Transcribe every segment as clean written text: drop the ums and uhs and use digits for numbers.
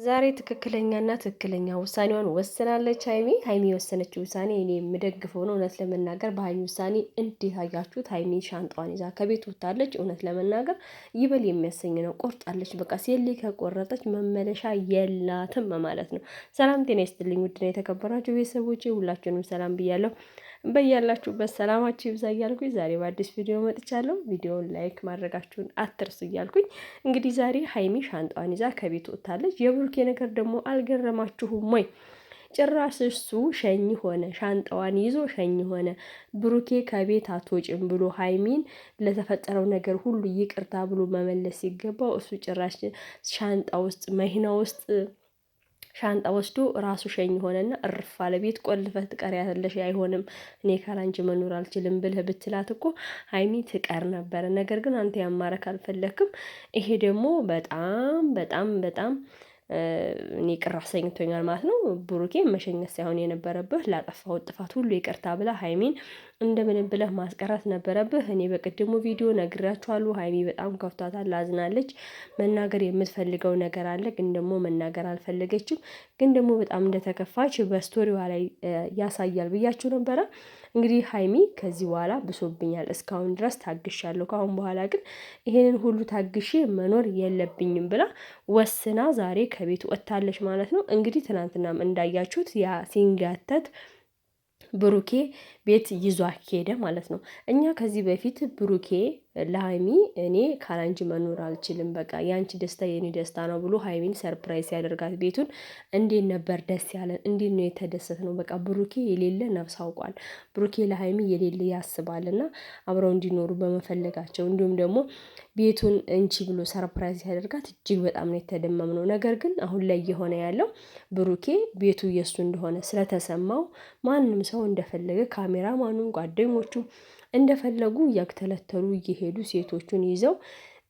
ዛሬ ትክክለኛ ውሳኔዋን ወስናለች ሀይሚ የወሰነችው ውሳኔ እኔ የምደግፈው ነው። እውነት ለመናገር በሀይሚ ውሳኔ እንዴት አያችሁት? ሀይሚ ሻንጣዋን ይዛ ከቤት ወጥታለች። እውነት ለመናገር ይበል የሚያሰኝ ነው። ቆርጣለች። በቃ ሴሌ ከቆረጠች መመለሻ የላትም ማለት ነው። ሰላም ጤና ይስጥልኝ ውድና የተከበራችሁ ቤተሰቦቼ ሁላችሁንም ሰላም ብያለሁ። በያላችሁበት ሰላማችሁ ይብዛ እያልኩኝ ዛሬ በአዲስ ቪዲዮ መጥቻለሁ። ቪዲዮውን ላይክ ማድረጋችሁን አትርሱ እያልኩኝ እንግዲህ ዛሬ ሀይሚ ሻንጣዋን ይዛ ከቤት ወጥታለች። የብሩኬ ነገር ደግሞ አልገረማችሁም ወይ? ጭራሽ እሱ ሸኝ ሆነ፣ ሻንጣዋን ይዞ ሸኝ ሆነ። ብሩኬ ከቤት አትወጭም ብሎ ሀይሚን ለተፈጠረው ነገር ሁሉ ይቅርታ ብሎ መመለስ ሲገባው እሱ ጭራሽ ሻንጣ ውስጥ መኪና ውስጥ ሻንጣ ወስዶ ራሱ ሸኝ ሆነና እርፍ አለ። ቤት ቆልፈህ ትቀሪያለሽ፣ አይሆንም እኔ ካላንቺ መኖር አልችልም ብለህ ብትላት እኮ ሀይሚ ትቀር ነበረ። ነገር ግን አንተ ያማረክ አልፈለክም። ይሄ ደግሞ በጣም እኔ ቅር አሰኝቶኛል ማለት ነው። ብሩኬ መሸኘት ሳይሆን የነበረብህ ላጠፋሁት ጥፋት ሁሉ ይቅርታ ብላ ሀይሚን እንደምንም ብለህ ማስቀረት ነበረብህ። እኔ በቅድሙ ቪዲዮ ነግራችኋለሁ። ሀይሚ በጣም ከፍቷታል፣ አዝናለች። መናገር የምትፈልገው ነገር አለ፣ ግን ደግሞ መናገር አልፈለገችም። ግን ደግሞ በጣም እንደተከፋች በስቶሪዋ ላይ ያሳያል ብያችሁ ነበረ። እንግዲህ ሀይሚ ከዚህ በኋላ ብሶብኛል፣ እስካሁን ድረስ ታግሻለሁ፣ ከአሁን በኋላ ግን ይሄንን ሁሉ ታግሼ መኖር የለብኝም ብላ ወስና ዛሬ ከቤት ወጥታለች ማለት ነው። እንግዲህ ትናንትናም እንዳያችሁት ያ ሲንጋተት ብሩኬ ቤት ይዟት ሄደ ማለት ነው። እኛ ከዚህ በፊት ብሩኬ ለሀይሚ እኔ ካላንቺ መኖር አልችልም፣ በቃ ያንቺ ደስታ የኔ ደስታ ነው ብሎ ሀይሚን ሰርፕራይዝ ያደርጋት ቤቱን እንዴት ነበር ደስ ያለን፣ እንዴት ነው የተደሰት ነው። በቃ ብሩኬ የሌለ ነፍስ አውቋል። ብሩኬ ለሀይሚ የሌለ ያስባልና አብረው እንዲኖሩ በመፈለጋቸው እንዲሁም ደግሞ ቤቱን እንቺ ብሎ ሰርፕራይዝ ያደርጋት እጅግ በጣም ነው የተደመምነው። ነገር ግን አሁን ላይ እየሆነ ያለው ብሩኬ ቤቱ የእሱ እንደሆነ ስለተሰማው ማንም ሰው እንደፈለገ ካሜራማኑን ጓደኞቹ እንደፈለጉ እያክተለተሉ እየሄዱ ሴቶቹን ይዘው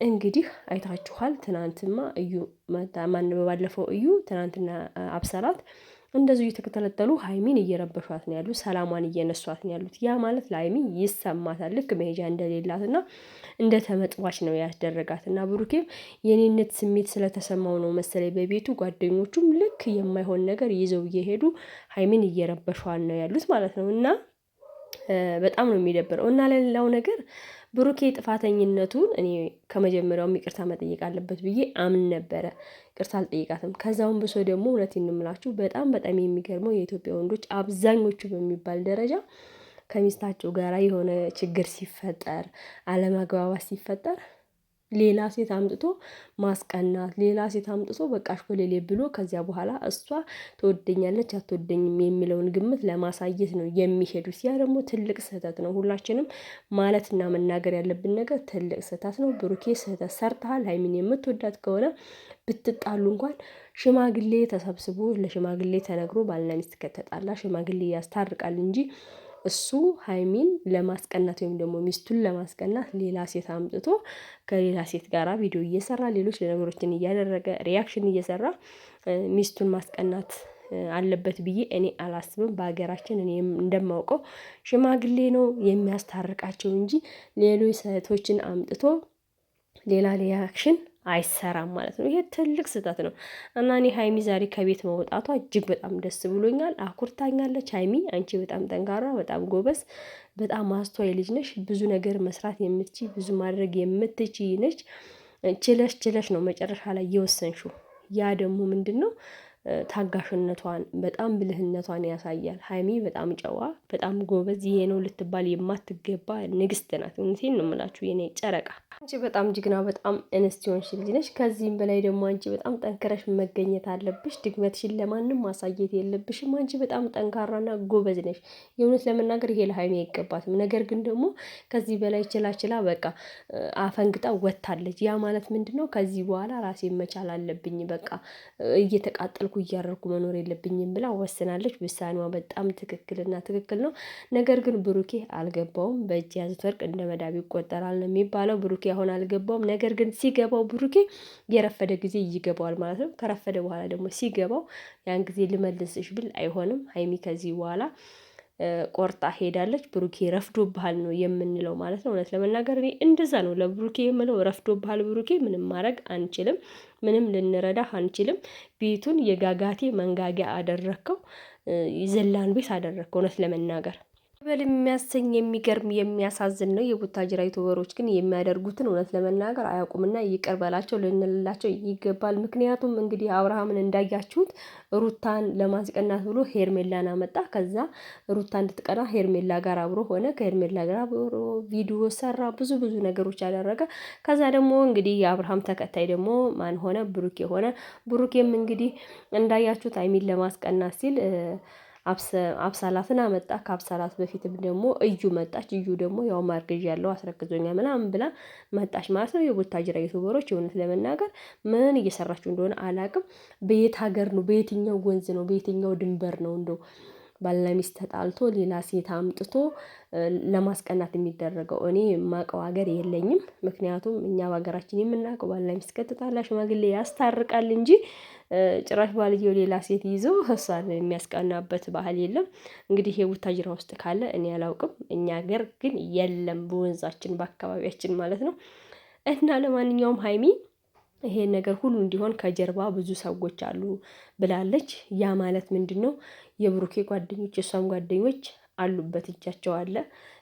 እንግዲህ አይታችኋል። ትናንትማ እዩ ማን በባለፈው እዩ ትናንትና አብሰራት እንደዚሁ እየተከተለተሉ ሀይሚን እየረበሿት ነው ያሉት፣ ሰላሟን እየነሷት ነው ያሉት። ያ ማለት ለሀይሚ ይሰማታል ልክ መሄጃ እንደሌላትና እንደተመጥዋች ነው ያስደረጋትና ብሩኬም የኔነት ስሜት ስለተሰማው ነው መሰለኝ በቤቱ ጓደኞቹም ልክ የማይሆን ነገር ይዘው እየሄዱ ሀይሚን እየረበሿን ነው ያሉት ማለት ነው። እና በጣም ነው የሚደብረው። እና ለሌላው ነገር ብሩኬ ጥፋተኝነቱን እኔ ከመጀመሪያውም ይቅርታ መጠየቅ አለበት ብዬ አምን ነበረ። ይቅርታ አልጠይቃትም። ከዛውን ብሶ ደግሞ እውነቴን ነው የምላችሁ በጣም የሚገርመው የኢትዮጵያ ወንዶች አብዛኞቹ በሚባል ደረጃ ከሚስታቸው ጋራ የሆነ ችግር ሲፈጠር፣ አለመግባባት ሲፈጠር ሌላ ሴት አምጥቶ ማስቀናት፣ ሌላ ሴት አምጥቶ በቃ አሽኮሌሌ ብሎ ከዚያ በኋላ እሷ ትወደኛለች አትወደኝም የሚለውን ግምት ለማሳየት ነው የሚሄዱት። ያ ደግሞ ትልቅ ስህተት ነው። ሁላችንም ማለትና መናገር ያለብን ነገር ትልቅ ስህተት ነው። ብሩኬ ስህተት ሰርተሃል። ሀይሚን የምትወዳት ከሆነ ብትጣሉ እንኳን ሽማግሌ ተሰብስቦ ለሽማግሌ ተነግሮ ባልና ሚስት ከተጣላ ሽማግሌ ያስታርቃል እንጂ እሱ ሀይሚን ለማስቀናት ወይም ደግሞ ሚስቱን ለማስቀናት ሌላ ሴት አምጥቶ ከሌላ ሴት ጋራ ቪዲዮ እየሰራ ሌሎች ነገሮችን እያደረገ ሪያክሽን እየሰራ ሚስቱን ማስቀናት አለበት ብዬ እኔ አላስብም። በሀገራችን እኔ እንደማውቀው ሽማግሌ ነው የሚያስታርቃቸው እንጂ ሌሎች ሴቶችን አምጥቶ ሌላ ሪያክሽን አይሰራም ማለት ነው። ይሄ ትልቅ ስህተት ነው እና እኔ ሀይሚ ዛሬ ከቤት መውጣቷ እጅግ በጣም ደስ ብሎኛል። አኩርታኛለች። ሀይሚ አንቺ በጣም ጠንካራ፣ በጣም ጎበዝ፣ በጣም አስተዋይ ልጅ ነሽ። ብዙ ነገር መስራት የምትችይ ብዙ ማድረግ የምትችይ ነች። ችለሽ ነው መጨረሻ ላይ የወሰንሽው። ያ ደግሞ ምንድነው ታጋሽነቷን በጣም ብልህነቷን ያሳያል። ሀይሚ በጣም ጨዋ፣ በጣም ጎበዝ፣ ይሄ ነው ልትባል የማትገባ ንግስት ናት። እውነቴን ነው የምላችሁ የኔ ጨረቃ። አንቺ በጣም ጅግና፣ በጣም እንስት የሆንሽ ልጅ ነሽ። ከዚህም በላይ ደግሞ አንቺ በጣም ጠንክረሽ መገኘት አለብሽ። ድክመትሽን ለማንም ማሳየት የለብሽም። አንቺ በጣም ጠንካራና ጎበዝ ነሽ። የእውነት ለመናገር ይሄ ለሀይሚ አይገባትም። ነገር ግን ደግሞ ከዚህ በላይ ችላ በቃ አፈንግጣ ወጥታለች። ያ ማለት ምንድነው? ከዚህ በኋላ ራሴን መቻል አለብኝ፣ በቃ እየተቃጠልኩ እያረርኩ መኖር የለብኝም ብላ ወስናለች። ውሳኔዋ በጣም ትክክል ነው። ነገር ግን ብሩኬ አልገባውም። በእጅ ያዙት ወርቅ እንደ መዳብ ይቆጠራል ነው የሚባለው። ብሩኬ አሁን አልገባውም። ነገር ግን ሲገባው ብሩኬ የረፈደ ጊዜ ይገባዋል ማለት ነው። ከረፈደ በኋላ ደግሞ ሲገባው ያን ጊዜ ልመልስሽ ብል አይሆንም። ሀይሚ ከዚህ በኋላ ቆርጣ ሄዳለች። ብሩኬ ረፍዶብሃል ነው የምንለው ማለት ነው። እውነት ለመናገር እኔ እንደዛ ነው ለብሩኬ የምለው፣ ረፍዶብሃል ብሩኬ፣ ምንም ማድረግ አንችልም፣ ምንም ልንረዳህ አንችልም። ቤቱን የጋጋቴ መንጋጊያ አደረግከው፣ የዘላን ቤት አደረግከው እውነት ለመናገር በል የሚያሰኝ የሚገርም የሚያሳዝን ነው። የቡታጅራ ዩቱበሮች ግን የሚያደርጉትን እውነት ለመናገር አያውቁምና ይቅር በላቸው ልንልላቸው ይገባል። ምክንያቱም እንግዲህ አብርሃምን እንዳያችሁት ሩታን ለማስቀናት ብሎ ሄርሜላን አመጣ። ከዛ ሩታ እንድትቀና ሄርሜላ ጋር አብሮ ሆነ፣ ከሄርሜላ ጋር አብሮ ቪዲዮ ሰራ፣ ብዙ ነገሮች ያደረገ። ከዛ ደግሞ እንግዲህ የአብርሃም ተከታይ ደግሞ ማን ሆነ? ብሩኬ ሆነ። ብሩኬም እንግዲህ እንዳያችሁት ሀይሚን ለማስቀናት ሲል አብሳላትን አመጣ። ከአብሳላት በፊትም ደግሞ እዩ መጣች። እዩ ደግሞ ያው ማርገዥ ያለው አስረግዞኛ ምናምን ብላ መጣች ማለት ነው። የቡታጅራ ዩቱበሮች የእውነት ለመናገር ምን እየሰራችሁ እንደሆነ አላቅም። በየት ሀገር ነው? በየትኛው ወንዝ ነው? በየትኛው ድንበር ነው እንደው ባልና ሚስት ተጣልቶ ሌላ ሴት አምጥቶ ለማስቀናት የሚደረገው? እኔ የማውቀው ሀገር የለኝም። ምክንያቱም እኛ በሀገራችን የምናውቀው ባልና ሚስት ከተጣላ ሽማግሌ ያስታርቃል እንጂ ጭራሽ ባልየው ሌላ ሴት ይዞ እሷን የሚያስቀናበት ባህል የለም። እንግዲህ የቡታጅራ ውስጥ ካለ እኔ አላውቅም። እኛ ሀገር ግን የለም፣ በወንዛችን በአካባቢያችን ማለት ነው። እና ለማንኛውም ሀይሚ ይሄን ነገር ሁሉ እንዲሆን ከጀርባ ብዙ ሰዎች አሉ ብላለች። ያ ማለት ምንድን ነው? የብሩኬ ጓደኞች የእሷም ጓደኞች አሉበት፣ እጃቸው አለ።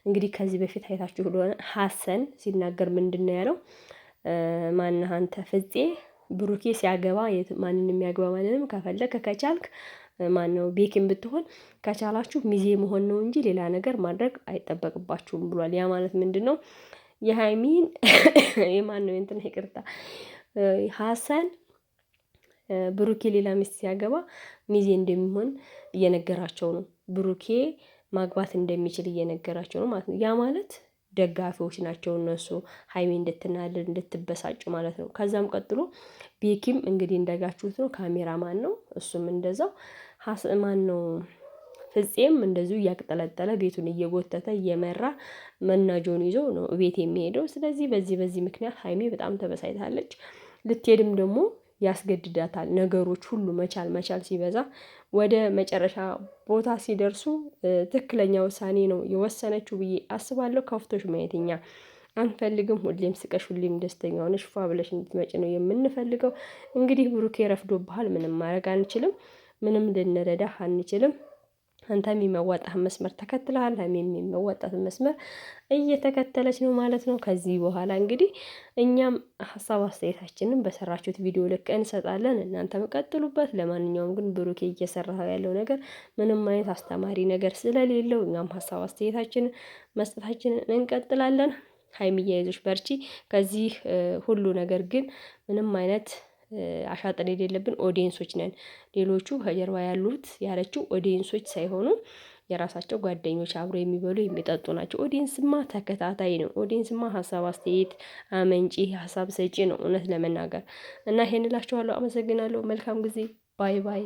እንግዲህ ከዚህ በፊት አይታችሁ እንደሆነ ሀሰን ሲናገር ምንድን ነው ያለው? ማነህ አንተ ፍፄ ብሩኬ ሲያገባ ማንንም የሚያገባ ማንንም ከፈለክ ከቻልክ ማነው ቤኪም ብትሆን ከቻላችሁ ሚዜ መሆን ነው እንጂ ሌላ ነገር ማድረግ አይጠበቅባችሁም ብሏል። ያ ማለት ምንድን ነው? የሃይሚን የማነው እንትን ይቅርታ ሀሰን ብሩኬ ሌላ ሚስት ሲያገባ ሚዜ እንደሚሆን እየነገራቸው ነው። ብሩኬ ማግባት እንደሚችል እየነገራቸው ነው ማለት ነው። ያ ማለት ደጋፊዎች ናቸው እነሱ ሀይሚ እንድትናደድ እንድትበሳጭ ማለት ነው። ከዛም ቀጥሎ ቤኪም እንግዲህ እንዳጋችሁት ነው ካሜራማን ነው። እሱም እንደዛው ማን ነው ፍፄም እንደዚሁ እያቅጠለጠለ ቤቱን እየጎተተ እየመራ መናጆን ይዞ ነው ቤት የሚሄደው። ስለዚህ በዚህ ምክንያት ሀይሚ በጣም ተበሳይታለች። ልትሄድም ደግሞ ያስገድዳታል። ነገሮች ሁሉ መቻል ሲበዛ ወደ መጨረሻ ቦታ ሲደርሱ ትክክለኛ ውሳኔ ነው የወሰነችው ብዬ አስባለሁ። ከፍቶሽ ማየትኛ አንፈልግም። ሁሌም ስቀሽ፣ ሁሌም ደስተኛ ሆነሽ ፏ ብለሽ እንድትመጪ ነው የምንፈልገው። እንግዲህ ብሩኬ ረፍዶብሃል፣ ምንም ማድረግ አንችልም፣ ምንም ልንረዳህ አንችልም። አንተም የሚመዋጣህን መስመር ተከትለሃል፣ ሀይሚም የሚመዋጣትን መስመር እየተከተለች ነው ማለት ነው። ከዚህ በኋላ እንግዲህ እኛም ሀሳብ አስተያየታችንን በሰራችሁት ቪዲዮ ልክ እንሰጣለን፣ እናንተም ቀጥሉበት። ለማንኛውም ግን ብሩኬ እየሰራ ያለው ነገር ምንም አይነት አስተማሪ ነገር ስለሌለው እኛም ሀሳብ አስተያየታችንን መስጠታችንን እንቀጥላለን። ሀይሚዬ አይዞሽ በርቺ። ከዚህ ሁሉ ነገር ግን ምንም አይነት አሻጥር የሌለብን ኦዲየንሶች ነን። ሌሎቹ ከጀርባ ያሉት ያለችው ኦዲየንሶች ሳይሆኑ የራሳቸው ጓደኞች አብሮ የሚበሉ የሚጠጡ ናቸው። ኦዲየንስማ ተከታታይ ነው። ኦዲየንስማ ሀሳብ አስተያየት አመንጪ ሀሳብ ሰጪ ነው እውነት ለመናገር እና ይሄን እላችኋለሁ። አመሰግናለሁ። መልካም ጊዜ። ባይ ባይ።